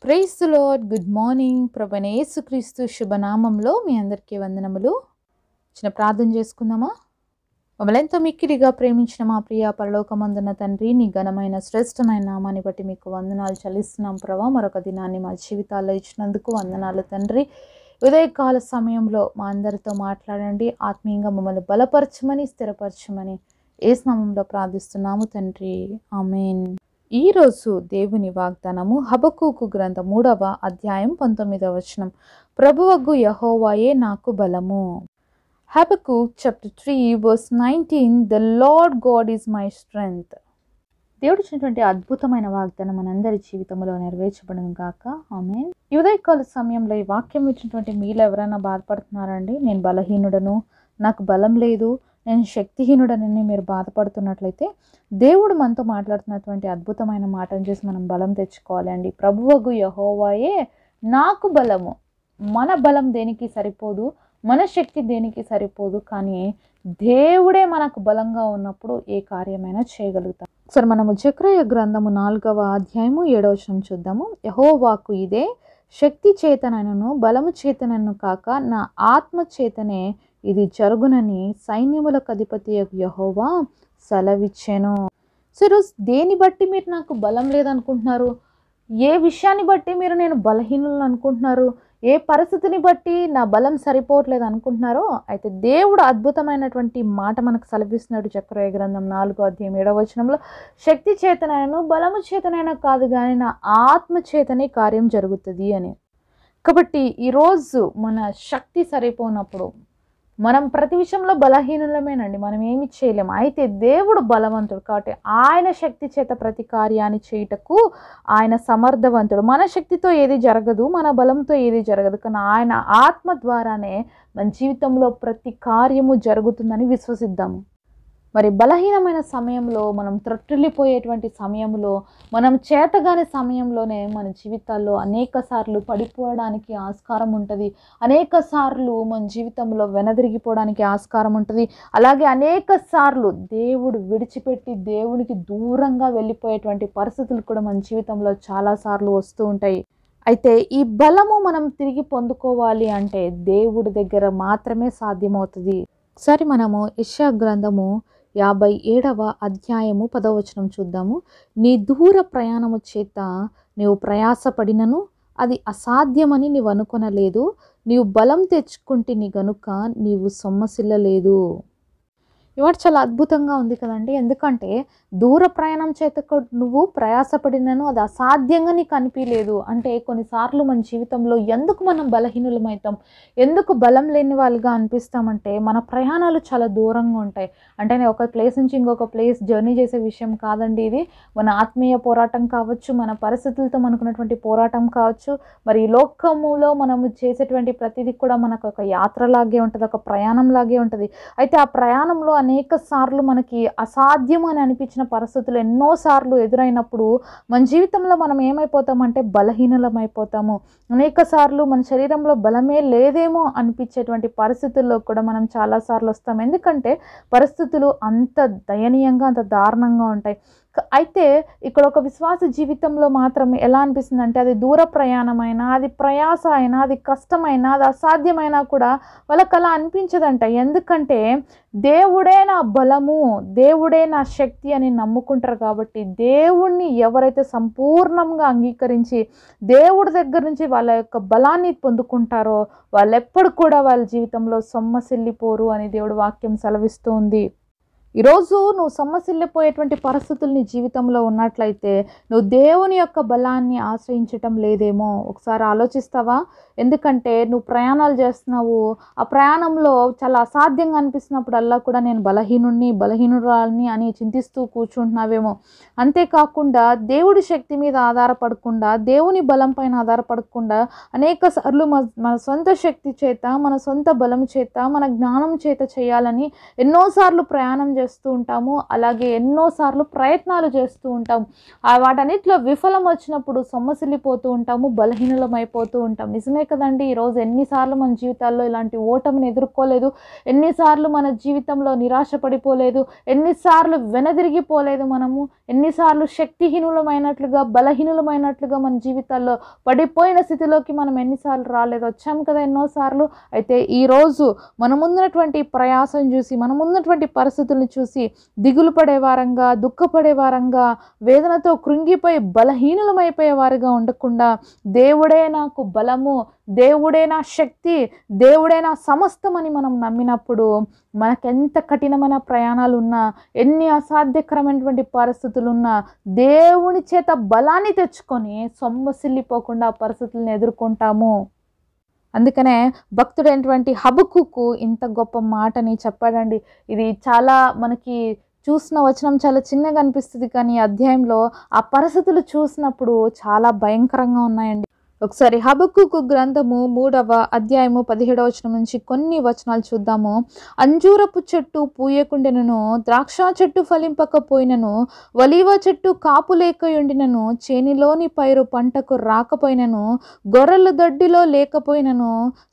Praise the Lord. Good morning. ప్రభువైన యేసుక్రీస్తు శుభనామంలో మీ అందరికీ వందనములు. చిన్న ప్రార్థన చేసుకుందామా? మమ్మల్ని ఎంతో మిక్కిలిగా ప్రేమించిన మా ప్రియ పరలోకమందున్న తండ్రి, నీ ఘనమైన శ్రేష్టమైన నామాన్ని బట్టి మీకు వందనాలు చెల్లిస్తున్నాం ప్రభా. మరొక దినాన్ని మా జీవితాల్లో ఇచ్చినందుకు వందనాలు తండ్రి. ఉదయకాల సమయంలో మా అందరితో మాట్లాడండి. ఆత్మీయంగా మమ్మల్ని బలపరచమని, స్థిరపరచమని యేసు నామములో ప్రార్థిస్తున్నాము తండ్రి. ఆమేన్. ఈరోజు దేవుని వాగ్దానము హబక్కూకు గ్రంథం 3వ అధ్యాయం 19వ వచనం. ప్రభువగు యెహోవాయే నాకు బలము. Habakkuk chapter 3 verse 19. The Lord God is my strength. దేవుడు ఇచ్చినటువంటి అద్భుతమైన వాగ్దానం మనందరి జీవితంలో నెరవేర్చబడును గాక. ఆమేన్. ఈ ఉదయకాల సమయంలో ఈ వాక్యం ఇచ్చినటువంటి మీలో ఎవరైనా బాధపడుతున్నారండి? నేను బలహీనుడను, నాకు బలం లేదు, నేను శక్తిహీనుడనని మీరు బాధపడుతున్నట్లయితే దేవుడు మనతో మాట్లాడుతున్నటువంటి అద్భుతమైన మాటను చేసి మనం బలం తెచ్చుకోవాలండి. ప్రభువగు యెహోవాయే నాకు బలము. మన బలం దేనికి సరిపోదు, మన శక్తి దేనికి సరిపోదు, కానీ దేవుడే మనకు బలంగా ఉన్నప్పుడు ఏ కార్యమైనా చేయగలుగుతాం. సరే, మనము జెకర్యా గ్రంథము 4వ అధ్యాయము 7వ వచనం చూద్దాము. యెహోవాకు ఇదే శక్తి చేతనను బలము చేతనను కాక నా ఆత్మ చేతనే ఇది జరుగునని సైన్యములకు అధిపతి యెహోవా సెలవిచ్చెను. సో ఈరోజు దేని బట్టి మీరు నాకు బలం లేదనుకుంటున్నారు? ఏ విషయాన్ని బట్టి మీరు నేను బలహీనులను అనుకుంటున్నారు? ఏ పరిస్థితిని బట్టి నా బలం సరిపోవట్లేదు అనుకుంటున్నారో, అయితే దేవుడు అద్భుతమైనటువంటి మాట మనకు సెలవిస్తున్నాడు. జెకర్యా గ్రంథం 4వ అధ్యాయం 7వ వచనంలో, శక్తి చేతనైనను బలము చేతనైనా కాదు కానీ నా ఆత్మ చేతనే కార్యం జరుగుతుంది అని. కాబట్టి ఈరోజు మన శక్తి సరిపోనప్పుడు మనం ప్రతి విషయంలో బలహీనులమేనండి, మనం ఏమి చేయలేము. అయితే దేవుడు బలవంతుడు కాబట్టి ఆయన శక్తి చేత ప్రతి కార్యాన్ని చేయుటకు ఆయన సమర్థవంతుడు. మన శక్తితో ఏది జరగదు, మన బలంతో ఏది జరగదు, కానీ ఆయన ఆత్మ ద్వారానే మన జీవితంలో ప్రతి కార్యము జరుగుతుందని విశ్వసిద్దాము. మరి బలహీనమైన సమయంలో, మనం త్రొట్టిల్లిపోయేటువంటి సమయంలో, మనం చేతగాని సమయంలోనే మన జీవితాల్లో అనేక సార్లు పడిపోవడానికి ఆస్కారం ఉంటుంది. అనేక సార్లు మన జీవితంలో వెనదిరిగిపోవడానికి ఆస్కారం ఉంటుంది. అలాగే అనేక సార్లు దేవుడు విడిచిపెట్టి దేవునికి దూరంగా వెళ్ళిపోయేటువంటి పరిస్థితులు కూడా మన జీవితంలో చాలాసార్లు వస్తూ ఉంటాయి. అయితే ఈ బలము మనం తిరిగి పొందుకోవాలి అంటే దేవుడి దగ్గర మాత్రమే సాధ్యమవుతుంది. సరే, మనము యెషయా గ్రంథము 57వ అధ్యాయము 10వ వచనం చూద్దాము. నీ దూర ప్రయాణము చేత నీవు ప్రయాసపడినను అది అసాధ్యమని నీవు అనుకొనలేదు, నీవు బలం తెచ్చుకుంటేని గనుక నీవు సొమ్మసిల్లలేదు. ఇవాడు చాలా అద్భుతంగా ఉంది కదండి. ఎందుకంటే దూర ప్రయాణం చేత నువ్వు ప్రయాసపడినను అది అసాధ్యంగా నీకు అనిపించలేదు అంటే, కొన్నిసార్లు మన జీవితంలో ఎందుకు మనం బలహీనులమవుతాం, ఎందుకు బలం లేని వాళ్ళుగా అనిపిస్తామంటే మన ప్రయాణాలు చాలా దూరంగా ఉంటాయి. అంటే ఒక ప్లేస్ నుంచి ఇంకొక ప్లేస్ జర్నీ చేసే విషయం కాదండి ఇది. మన ఆత్మీయ పోరాటం కావచ్చు, మన పరిస్థితులతో మనకున్నటువంటి పోరాటం కావచ్చు, మరి ఈ లోకములో మనము చేసేటువంటి ప్రతిదీ కూడా మనకు ఒక యాత్రలాగే ఉంటుంది, ఒక ప్రయాణం లాగే ఉంటుంది. అయితే ఆ ప్రయాణంలో అనేక సార్లు మనకి అసాధ్యం అని అనిపించిన పరిస్థితులు ఎన్నోసార్లు ఎదురైనప్పుడు మన జీవితంలో మనం ఏమైపోతామంటే బలహీనలమైపోతాము. అనేక సార్లు మన శరీరంలో బలమే లేదేమో అనిపించేటువంటి పరిస్థితుల్లో కూడా మనం చాలాసార్లు వస్తాం. ఎందుకంటే పరిస్థితులు అంత దయనీయంగా, అంత దారుణంగా ఉంటాయి. అయితే ఇక్కడ ఒక విశ్వాస జీవితంలో మాత్రం ఎలా అనిపిస్తుంది అంటే, అది దూర ప్రయాణమైనా, అది ప్రయాస అయినా, అది కష్టమైనా, అది అసాధ్యమైనా కూడా వాళ్ళకి అలా అనిపించదంట. ఎందుకంటే దేవుడే నా బలము, దేవుడే నా శక్తి అని నమ్ముకుంటారు. కాబట్టి దేవుణ్ణి ఎవరైతే సంపూర్ణంగా అంగీకరించి దేవుడి దగ్గర నుంచి వాళ్ళ యొక్క బలాన్ని పొందుకుంటారో వాళ్ళెప్పుడు కూడా వాళ్ళ జీవితంలో సొమ్మసిల్లిపోరు అని దేవుడు వాక్యం సెలవిస్తూ ఉంది. ఈరోజు నువ్వు సొమ్మసిల్లిపోయేటువంటి పరిస్థితులు నీ జీవితంలో ఉన్నట్లయితే నువ్వు దేవుని యొక్క బలాన్ని ఆశ్రయించటం లేదేమో ఒకసారి ఆలోచిస్తావా? ఎందుకంటే నువ్వు ప్రయాణాలు చేస్తున్నావు, ఆ ప్రయాణంలో చాలా అసాధ్యంగా అనిపిస్తున్నప్పుడల్లా కూడా నేను బలహీనురాలని అని చింతిస్తూ కూర్చుంటున్నావేమో. అంతేకాకుండా దేవుడి శక్తి మీద ఆధారపడకుండా, దేవుని బలం పైన ఆధారపడకుండా అనేక సార్లు మన సొంత శక్తి చేత, మన సొంత బలం చేత, మన జ్ఞానం చేత చేయాలని ఎన్నోసార్లు ప్రయాణం చేస్తూ ఉంటాము, అలాగే ఎన్నోసార్లు ప్రయత్నాలు చేస్తూ ఉంటాము. వాటన్నిటిలో విఫలం వచ్చినప్పుడు సొమ్మసిల్లిపోతూ ఉంటాము, బలహీనమైపోతూ ఉంటాం. నిజమే కదండి. ఈరోజు ఎన్నిసార్లు మన జీవితాల్లో ఇలాంటి ఓటమిని ఎదుర్కోలేదు, ఎన్నిసార్లు మన జీవితంలో నిరాశ పడిపోలేదు, ఎన్నిసార్లు వెనదిరిగిపోలేదు మనము, ఎన్నిసార్లు శక్తిహీనులమైనట్లుగా బలహీనులమైనట్లుగా మన జీవితాల్లో పడిపోయిన స్థితిలోకి మనం ఎన్నిసార్లు రాలేదు, వచ్చాము కదా ఎన్నోసార్లు. అయితే ఈరోజు మన ముందున్నటువంటి ప్రయాసం చూసి, మన ముందున్నటువంటి పరిస్థితులను చూసి దిగులు పడే వారంగా, దుఃఖపడే వారంగా, వేదనతో కృంగిపోయి బలహీనులమైపోయే వారిగా ఉండకుండా, దేవుడే నాకు బలము, దేవుడే నా శక్తి, దేవుడే నా సమస్తమని మనం నమ్మినప్పుడు మనకెంత కఠినమైన ప్రయాణాలు ఉన్నా, ఎన్ని అసాధ్యకరమైనటువంటి పరిస్థితులు ఉన్నా, దేవుని చేత బలాన్ని తెచ్చుకొని సొమ్మసిల్లిపోకుండా పరిస్థితులను ఎదుర్కొంటాము. అందుకనే భక్తుడైనటువంటి హబక్కూకు ఇంత గొప్ప మాటని చెప్పాడండి. ఇది చాలా మనకి చూసిన వచనం చాలా చిన్నగా అనిపిస్తుంది, కానీ అధ్యాయంలో ఆ పరిస్థితులు చూసినప్పుడు చాలా భయంకరంగా ఉన్నాయండి. ఒకసారి హబక్కూకు గ్రంథము 3వ అధ్యాయము 17వ వచనం నుంచి కొన్ని వచనాలు చూద్దాము. అంజూరపు చెట్టు పూయకుండెనను, ద్రాక్ష చెట్టు ఫలింపకపోయినను, ఒలీవ చెట్టు కాపు లేకయుండినను, చేనిలోని పైరు పంటకు రాకపోయినను, గొర్రెల దొడ్డిలో లేకపోయినను,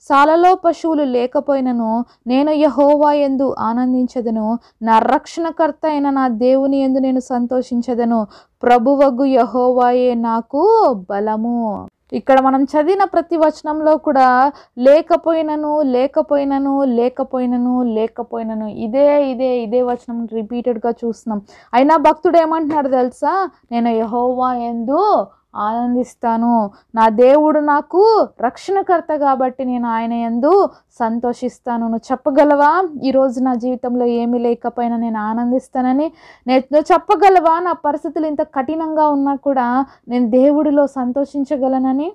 సాలలో పశువులు లేకపోయినను, నేను యెహోవా యందు ఆనందించెదను, నా రక్షణకర్త అయిన నా దేవుని యందు నేను సంతోషించెదను, ప్రభువగు యెహోవాయే నాకు బలము. ఇక్కడ మనం చదివిన ప్రతి వచనంలో కూడా లేకపోయినను లేకపోయినను లేకపోయినను లేకపోయినను ఇదే ఇదే ఇదే వచనం రిపీటెడ్గా చూస్తున్నాం. అయినా భక్తుడు ఏమంటున్నాడు తెలుసా? నేను యెహోవా యందు ఆనందిస్తాను, నా దేవుడు నాకు రక్షణకర్త కాబట్టి నేను ఆయన యందు సంతోషిస్తాను. నువ్వు చెప్పగలవా ఈరోజు నా జీవితంలో ఏమీ లేకపోయినా నేను ఆనందిస్తానని? నువ్వు చెప్పగలవా నా పరిస్థితులు ఇంత కఠినంగా ఉన్నా కూడా నేను దేవుడిలో సంతోషించగలనని?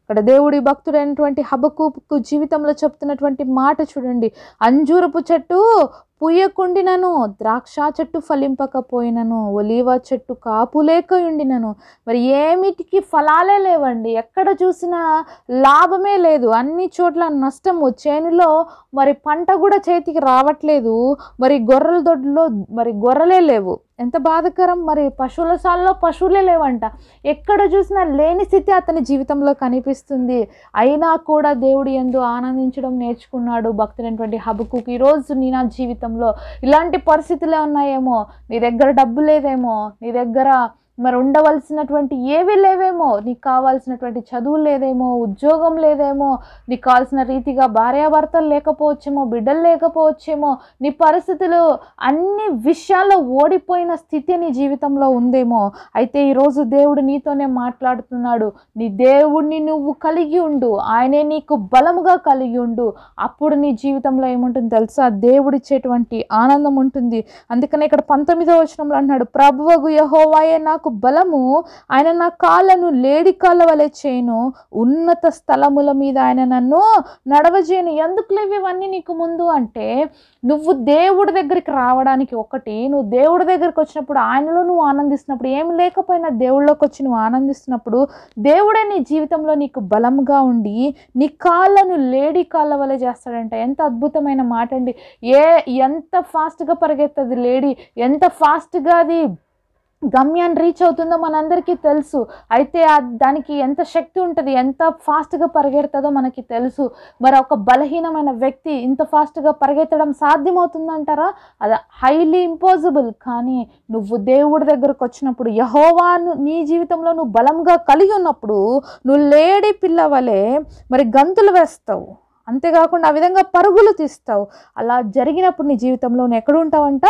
ఇక్కడ దేవుడి భక్తుడైనటువంటి హబక్కూకు జీవితంలో చెప్తున్నటువంటి మాట చూడండి. అంజూరపు చెట్టు పూయకుండినను, ద్రాక్ష చెట్టు ఫలింపకపోయినను, ఒలీవ చెట్టు కాపు లేకయుండినను. మరి ఏమిటికి ఫలాలే లేవండి, ఎక్కడ చూసినా లాభమే లేదు, అన్ని చోట్ల నష్టము. చేనులో మరి పంట కూడా చేతికి రావట్లేదు, మరి గొర్రెల దొడ్లో మరి గొర్రెలే లేవు. ఎంత బాధకరం. మరి పశువుల సాల్లో పశువులే లేవంట. ఎక్కడ చూసినా లేని స్థితి అతని జీవితంలో కనిపిస్తుంది. అయినా కూడా దేవుడి యందు ఆనందించడం నేర్చుకున్నాడు భక్తుడైనటువంటి హబక్కూకు. ఈరోజు నా జీవితంలో ఇలాంటి పరిస్థితులే ఉన్నాయేమో, నీ దగ్గర డబ్బు లేదేమో, నీ దగ్గర మరి ఉండవలసినటువంటి ఏవి లేవేమో, నీకు కావాల్సినటువంటి చదువు లేదేమో, ఉద్యోగం లేదేమో, నీకు కావాల్సిన రీతిగా భార్యాభర్తలు లేకపోవచ్చేమో, బిడ్డలు లేకపోవచ్చేమో, నీ పరిస్థితులు అన్ని విషయాల్లో ఓడిపోయిన స్థితి నీ జీవితంలో ఉందేమో. అయితే ఈరోజు దేవుడు నీతోనే మాట్లాడుతున్నాడు. నీ దేవుడిని నువ్వు కలిగి ఉండు, ఆయనే నీకు బలముగా కలిగి ఉండు. అప్పుడు నీ జీవితంలో ఏముంటుంది తెలుసా? దేవుడిచ్చేటువంటి ఆనందం ఉంటుంది. అందుకనే ఇక్కడ 19వ వచనంలో అంటున్నాడు, ప్రభువగు యెహోవాయే నాకు బలము, ఆయన నా కాళ్ళను లేడి కాళ్ళ వలె చేయను, ఉన్నత స్థలముల మీద ఆయన నన్ను నడవజేయను. ఎందుకు లేవు ఇవన్నీ నీకు ముందు అంటే, నువ్వు దేవుడి దగ్గరికి రావడానికి ఒకటి, నువ్వు దేవుడి దగ్గరికి వచ్చినప్పుడు ఆయనలో నువ్వు ఆనందిస్తున్నప్పుడు, ఏమి లేకపోయినా దేవుళ్ళలోకి వచ్చి నువ్వు ఆనందిస్తున్నప్పుడు దేవుడే నీ జీవితంలో నీకు బలంగా ఉండి నీ కాళ్ళను లేడి కాళ్ళ వలె చేస్తాడంట. ఎంత అద్భుతమైన మాట అండి. ఎంత ఫాస్ట్గా పరిగెత్తది లేడీ, ఎంత ఫాస్ట్గా అది గమ్యాన్ని రీచ్ అవుతుందో మనందరికీ తెలుసు. అయితే దానికి ఎంత శక్తి ఉంటుంది, ఎంత ఫాస్ట్గా పరిగెడుతుందో మనకి తెలుసు. మరి ఒక బలహీనమైన వ్యక్తి ఇంత ఫాస్ట్గా పరిగెత్తడం సాధ్యమవుతుందంటారా? అది హైలీ ఇంపాసిబుల్. కానీ నువ్వు దేవుడి దగ్గరకు వచ్చినప్పుడు, యెహోవాను నీ జీవితంలో నువ్వు బలంగా కలిగి ఉన్నప్పుడు నువ్వు లేడి పిల్ల వలె మరి గంతులు వేస్తావు. అంతేకాకుండా ఆ విధంగా పరుగులు తీస్తావు. అలా జరిగినప్పుడు నీ జీవితంలో నువ్వు ఎక్కడ ఉంటావంట?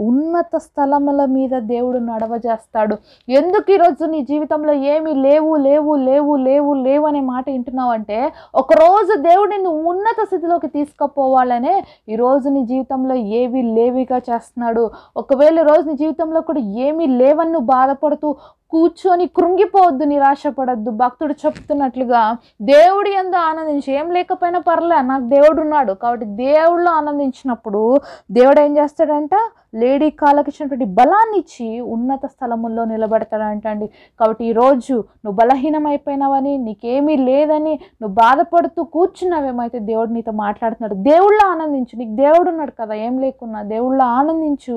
ఉన్నత స్థలముల మీద దేవుడు నడవజేస్తాడు. ఎందుకు ఈరోజు నీ జీవితంలో ఏమీ లేవు లేవు లేవు లేవు లేవు అనే మాట వింటున్నావంటే, ఒకరోజు దేవుడిని నువ్వు ఉన్నత స్థితిలోకి తీసుకుపోవాలనే ఈరోజు నీ జీవితంలో ఏవి లేవిగా చేస్తున్నాడు. ఒకవేళ ఈరోజు నీ జీవితంలో కూడా ఏమీ లేవని నువ్వు బాధపడుతూ కూర్చొని కృంగిపోవద్దు, నిరాశపడద్దు. భక్తుడు చెప్తున్నట్లుగా దేవుడి యందు ఆనందించి, ఏం లేకపోయినా పర్లే నాకు దేవుడు ఉన్నాడు కాబట్టి దేవుళ్ళు ఆనందించినప్పుడు దేవుడు ఏం చేస్తాడంట? లేడీ కాళ్ళకి ఇచ్చినటువంటి బలాన్ని ఇచ్చి ఉన్నత స్థలముల్లో నిలబెడతాడంటండి. కాబట్టి ఈరోజు నువ్వు బలహీనమైపోయినావని, నీకేమీ లేదని నువ్వు బాధపడుతూ కూర్చున్నావేమైతే దేవుడు నీతో మాట్లాడుతున్నాడు. దేవుళ్ళ ఆనందించు. నీకు దేవుడు ఉన్నాడు కదా, ఏం లేకున్నా దేవుళ్ళ ఆనందించు.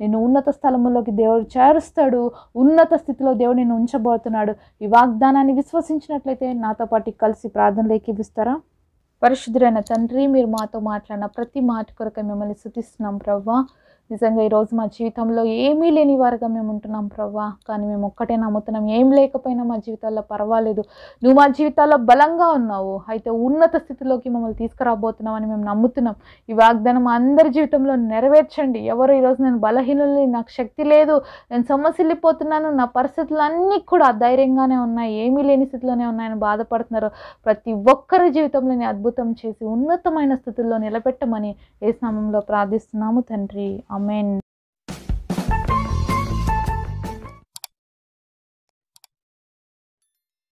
నిన్ను ఉన్నత స్థలములోకి దేవుడు చేరుస్తాడు. ఉన్నత స్థితిలో దేవుడు నిన్ను ఉంచబోతున్నాడు. ఈ వాగ్దానాన్ని విశ్వసించినట్లయితే నాతో పాటు కలిసి ప్రార్థనలు ఏకీపిస్తారా? పరిశుద్ధుడైన తండ్రి, మీరు మాతో మాట్లాడిన ప్రతి మాట కొరకు మిమ్మల్ని స్తుతిస్తున్నాం ప్రభువా. నిజంగా ఈరోజు మా జీవితంలో ఏమీ లేని వారుగా మేము ఉంటున్నాం ప్రభువా. కానీ మేము ఒక్కటే నమ్ముతున్నాం, ఏం లేకపోయినా మా జీవితాల్లో పర్వాలేదు, నువ్వు మా జీవితాల్లో బలంగా ఉన్నావు, అయితే ఉన్నత స్థితిలోకి మమ్మల్ని తీసుకురాబోతున్నావు అని మేము నమ్ముతున్నాం. ఈ వాగ్దానం అందరి జీవితంలో నెరవేర్చండి. ఎవరు ఈరోజు నేను బలహీనుల్ని, నాకు శక్తి లేదు, నేను సొమ్మసిల్లిపోతున్నాను, నా పరిస్థితులు అన్నీ కూడా ధైర్యంగానే ఉన్నాయి, ఏమీ లేని స్థితిలోనే ఉన్నాయని బాధపడుతున్నారు, ప్రతి ఒక్కరి జీవితంలోని అద్భుతం చేసి ఉన్నతమైన స్థితిలో నిలబెట్టమని యేసు నామములో ప్రార్థిస్తున్నాము తండ్రి. ఆమేన్.